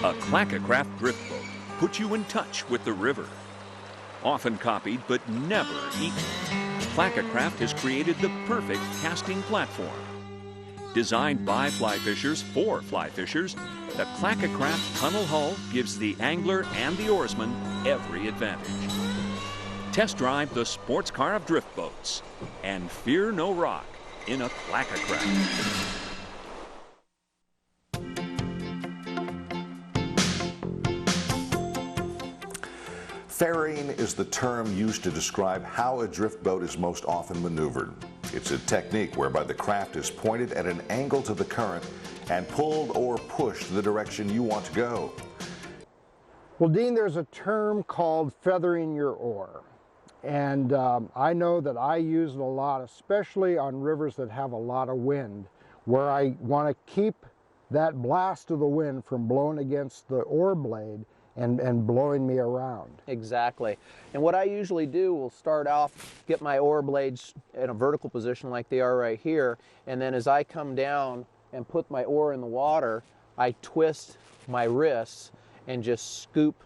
A Clackacraft drift boat puts you in touch with the river. Often copied but never equaled, Clackacraft has created the perfect casting platform. Designed by fly fishers for fly fishers, the Clackacraft tunnel hull gives the angler and the oarsman every advantage. Test drive the sports car of drift boats and fear no rock in a Clackacraft. Ferrying is the term used to describe how a drift boat is most often maneuvered. It's a technique whereby the craft is pointed at an angle to the current and pulled or pushed the direction you want to go. Well, Dean, there's a term called feathering your oar. And I know that I use it a lot, especially on rivers that have a lot of wind, where I want to keep that blast of the wind from blowing against the oar blade and blowing me around. Exactly. And what I usually do will start off, get my oar blades in a vertical position like they are right here, and then as I come down and put my oar in the water, I twist my wrists and just scoop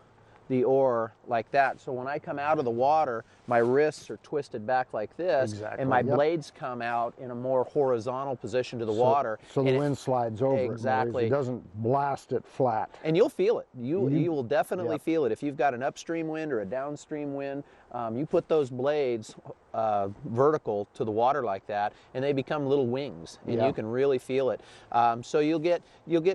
the oar like that. So when I come out of the water, my wrists are twisted back like this, and my blades come out in a more horizontal position to the water. So the wind slides over exactly. It doesn't blast it flat. And you'll feel it. You will definitely feel it. If you've got an upstream wind or a downstream wind, you put those blades vertical to the water like that, and they become little wings, and you can really feel it. So you'll get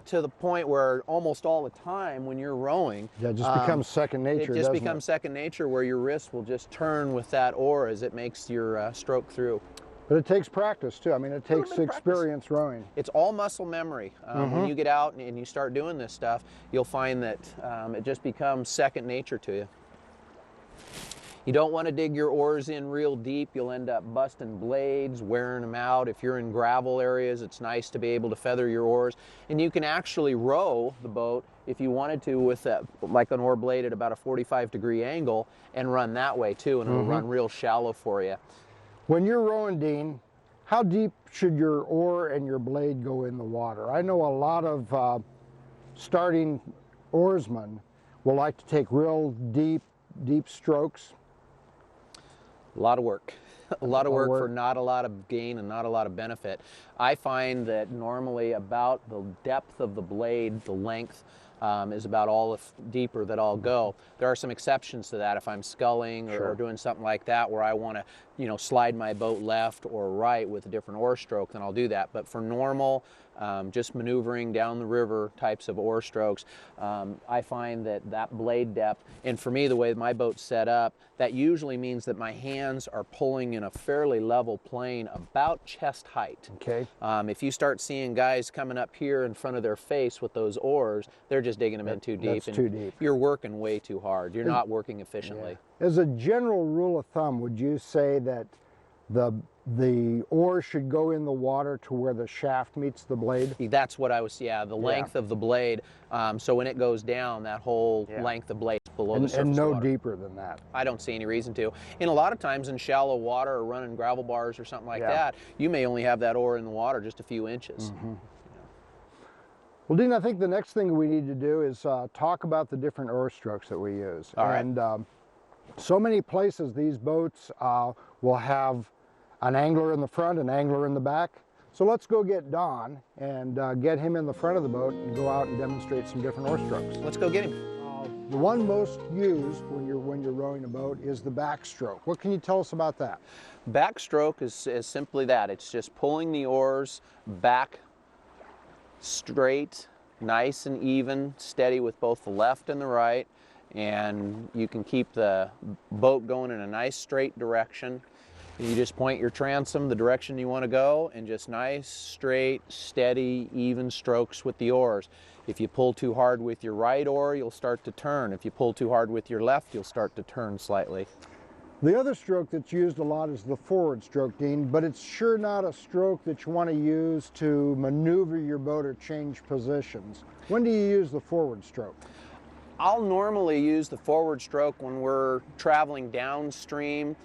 to the point where almost all the time when you're rowing, it just becomes second nature. It just becomes second nature, where your wrist will just turn with that oar as it makes your stroke through. But it takes practice too. I mean, it takes experience rowing. It's all muscle memory. When you get out and you start doing this stuff, you'll find that it just becomes second nature to you. You don't want to dig your oars in real deep. You'll end up busting blades, wearing them out. If you're in gravel areas, it's nice to be able to feather your oars. And you can actually row the boat if you wanted to with like an oar blade at about a 45-degree angle and run that way too, and it'll run real shallow for you. When you're rowing, Dean, how deep should your oar and your blade go in the water? I know a lot of starting oarsmen will like to take real deep strokes. A lot of work. A lot of work for not a lot of gain and not a lot of benefit. I find that normally about the depth of the blade, the length, is about all deeper that I'll go. There are some exceptions to that if I'm sculling or doing something like that where I want to, slide my boat left or right with a different oar stroke, then I'll do that. But for normal, just maneuvering down the river types of oar strokes, I find that blade depth, and for me the way my boat's set up, that usually means that my hands are pulling in a fairly level plane about chest height. Okay. If you start seeing guys coming up here in front of their face with those oars, they're just digging them in too deep. That's too deep. You're working way too hard. You're not working efficiently. Yeah. As a general rule of thumb, would you say that the oar should go in the water to where the shaft meets the blade? That's what I was, the length of the blade. So when it goes down, that whole length of blade is below the surface and no water. deeper than that. I don't see any reason to. And a lot of times in shallow water or running gravel bars or something like that, you may only have that oar in the water just a few inches. Well, Dean, I think the next thing we need to do is talk about the different oar strokes that we use. And so many places these boats will have an angler in the front, an angler in the back. So let's go get Don and get him in the front of the boat and go out and demonstrate some different oar strokes. Let's go get him. The one most used when you're rowing a boat is the backstroke. What can you tell us about that? Backstroke is simply that. It's just pulling the oars back straight, nice and even, steady with both the left and the right, and you can keep the boat going in a nice straight direction. You just point your transom the direction you want to go, and just nice, straight, steady, even strokes with the oars. If you pull too hard with your right oar, you'll start to turn. If you pull too hard with your left, you'll start to turn slightly. The other stroke that's used a lot is the forward stroke, Dean, but it's sure not a stroke that you want to use to maneuver your boat or change positions. When do you use the forward stroke? I'll normally use the forward stroke when we're traveling downstream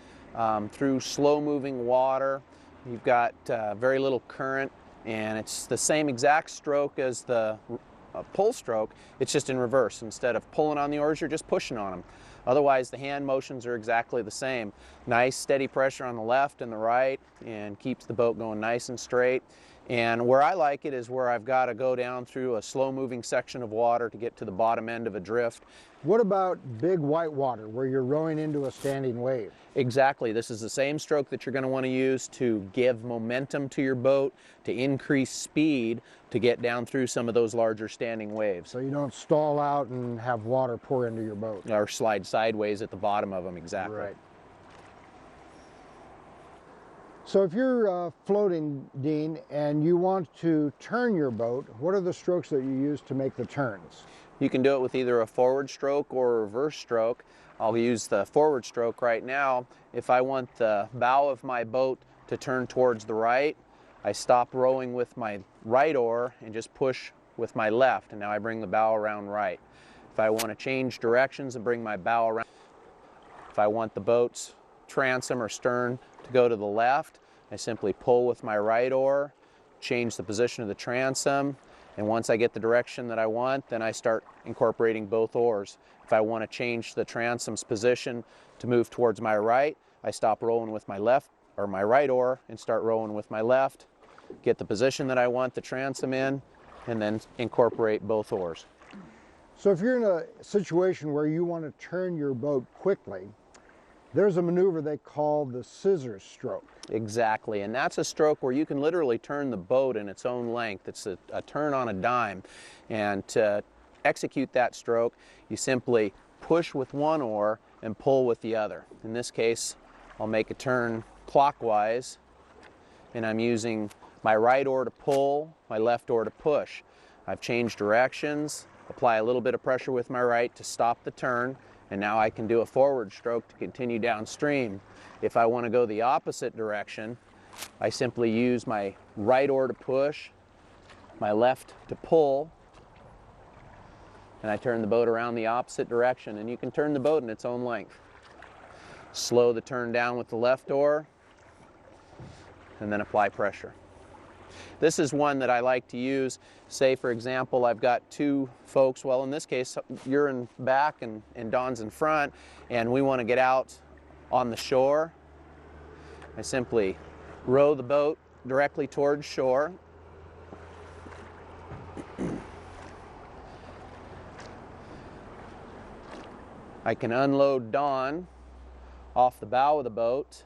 through slow-moving water. You've got very little current, and it's the same exact stroke as the pull stroke, it's just in reverse. Instead of pulling on the oars, you're just pushing on them. Otherwise, the hand motions are exactly the same. Nice steady pressure on the left and the right, and keeps the boat going nice and straight. And where I like it is where I've got to go down through a slow-moving section of water to get to the bottom end of a drift. What about big white water where you're rowing into a standing wave? Exactly. This is the same stroke that you're going to want to use to give momentum to your boat, to increase speed, to get down through some of those larger standing waves. So you don't stall out and have water pour into your boat. Or slide sideways at the bottom of them, exactly. Right. So if you're floating, Dean, and you want to turn your boat, what are the strokes that you use to make the turns? You can do it with either a forward stroke or a reverse stroke. I'll use the forward stroke right now. If I want the bow of my boat to turn towards the right, I stop rowing with my right oar and just push with my left, and now I bring the bow around right. If I want to change directions and bring my bow around, if I want the boat's transom or stern to go to the left, I simply pull with my right oar, change the position of the transom, and once I get the direction that I want, then I start incorporating both oars. If I want to change the transom's position to move towards my right, I stop rowing with my left or my right oar and start rowing with my left, get the position that I want the transom in, and then incorporate both oars. So if you're in a situation where you want to turn your boat quickly, there's a maneuver they call the scissor stroke. Exactly, and that's a stroke where you can literally turn the boat in its own length. It's a turn on a dime, and to execute that stroke, you simply push with one oar and pull with the other. In this case, I'll make a turn clockwise, and I'm using my right oar to pull, my left oar to push. I've changed directions, apply a little bit of pressure with my right to stop the turn, and now I can do a forward stroke to continue downstream. If I want to go the opposite direction, I simply use my right oar to push, my left to pull, and I turn the boat around the opposite direction, and you can turn the boat in its own length. Slow the turn down with the left oar, and then apply pressure. This is one that I like to use. Say, for example, I've got two folks, well, in this case, you're in back and Don's in front, and we want to get out on the shore. I simply row the boat directly towards shore. I can unload Don off the bow of the boat,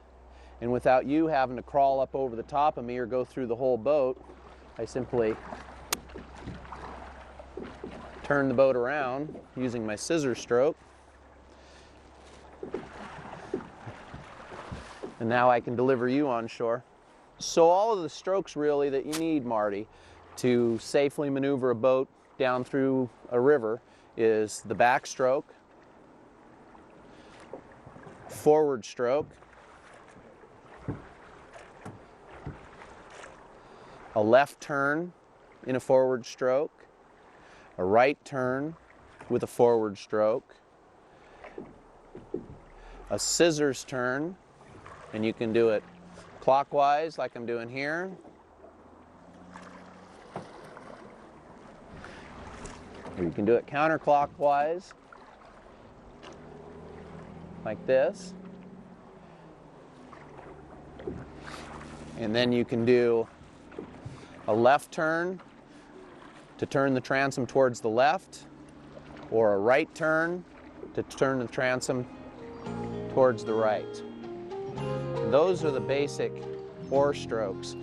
and without you having to crawl up over the top of me or go through the whole boat, I simply turn the boat around using my scissor stroke. And now I can deliver you on shore. So all of the strokes really that you need, Marty, to safely maneuver a boat down through a river is the backstroke, forward stroke, a left turn in a forward stroke, a right turn with a forward stroke, a scissors turn, and you can do it clockwise like I'm doing here, or you can do it counterclockwise like this, and then you can do a left turn to turn the transom towards the left, or a right turn to turn the transom towards the right. And those are the basic oar strokes.